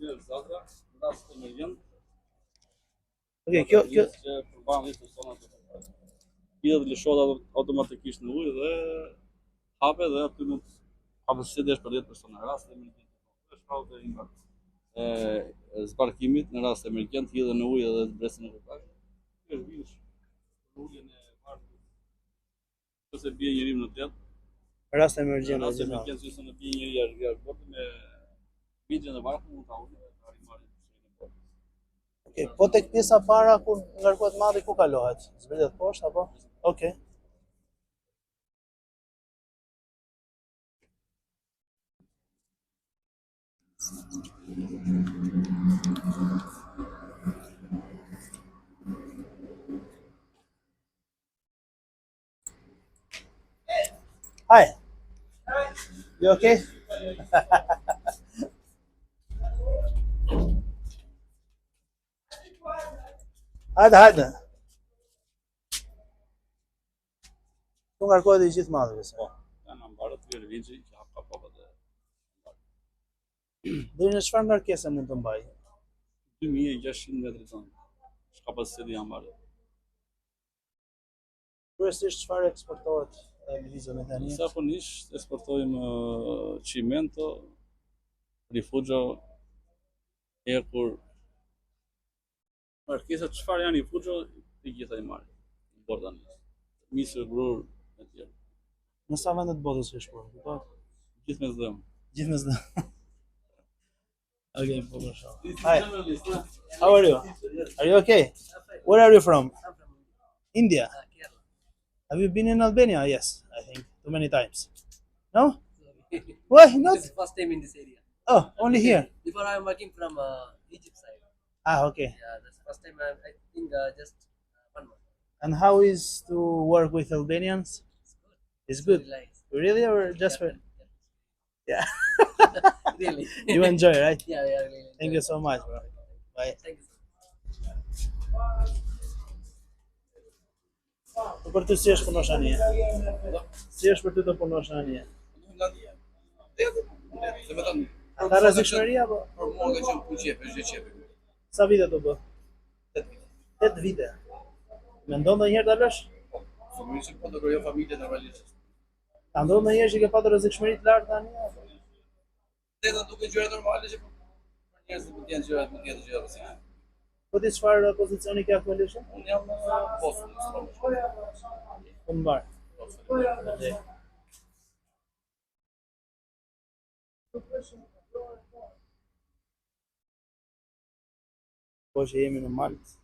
Zatra, rast emergjent. Okej, kjo që përmban një persona të lidhet lëshohet automatikisht në ujë dhe hape dhe aty mund hapësi desh për 10 persona. Rast emergjent. Është shkallë e imbat. Zbarkimit në rast emergjent hidhen në ujë dhe zbresin në rrugë. Është vish uljen e barkut. Ose bie njeriu në tet. rast emergjent. Rast emergjent ose në bie njeriu jashtë botën me vigjen e barkut mund ta ulë dhe ta marrë. Okej, po tek pjesa para kur ngarkohet malli ku kalohet? Zbritet poshtë apo? Okej. Hi. You okay? Hajde. Tu ngarkohet i gjithë malli besoj. Po, janë ambarët të vigji që hap kapat dhe Deri në çfarë ngarkese mund të mbajë? 2600 metri tonë. Kapaciteti i ambarët. Kryesisht çfarë eksportohet në Lvizje me tani? Zakonisht eksportojmë çimento, rifugjo, ekur. Markesa çfarë janë rifugjo, të gjitha i marrin. Bordanisht. Misër, grur e tjerë. Në sa vende të botës ke shkuar? Kuptohet? Gjithë me zdëm. Gjithë me zdëm. Okay, po për shkak. Hi. How are you? Are you okay? Where are you from? I'm from India. Kerala. Have you been in Albania? Yes, I think too many times. No? Why not? This is first time in this area. Oh, only here. Before I am working from Egypt side. Ah, okay. Yeah, that's first time I think just 1 month. And how is to work with Albanians? It's good. It's good. Relaxed. Really, or just for? Yeah. Really. You enjoy, right? Yeah, really. Thank you so much, bro. Bye. Thank you. Për ty si është punosh anije? Si është për ty të punosh anije? Ka rrezikshmëri apo? Për mua ka qenë punë qepe, është gjë qepe. Sa vite të bë? 8 vite. Mendon ndonjëherë ta lësh? Fëmijë që po do krijoj familje normalisht. Ta ndodh ndonjëherë që ke patur rrezikshmëri të lartë tani apo? Dhe duke gjëra normale që për njerëzit mund të jenë gjëra, mund të jetë gjëra si. Po ti çfarë pozicioni ke aktualisht? Unë jam postë në strom. Po mbar. Po që jemi në Maltë,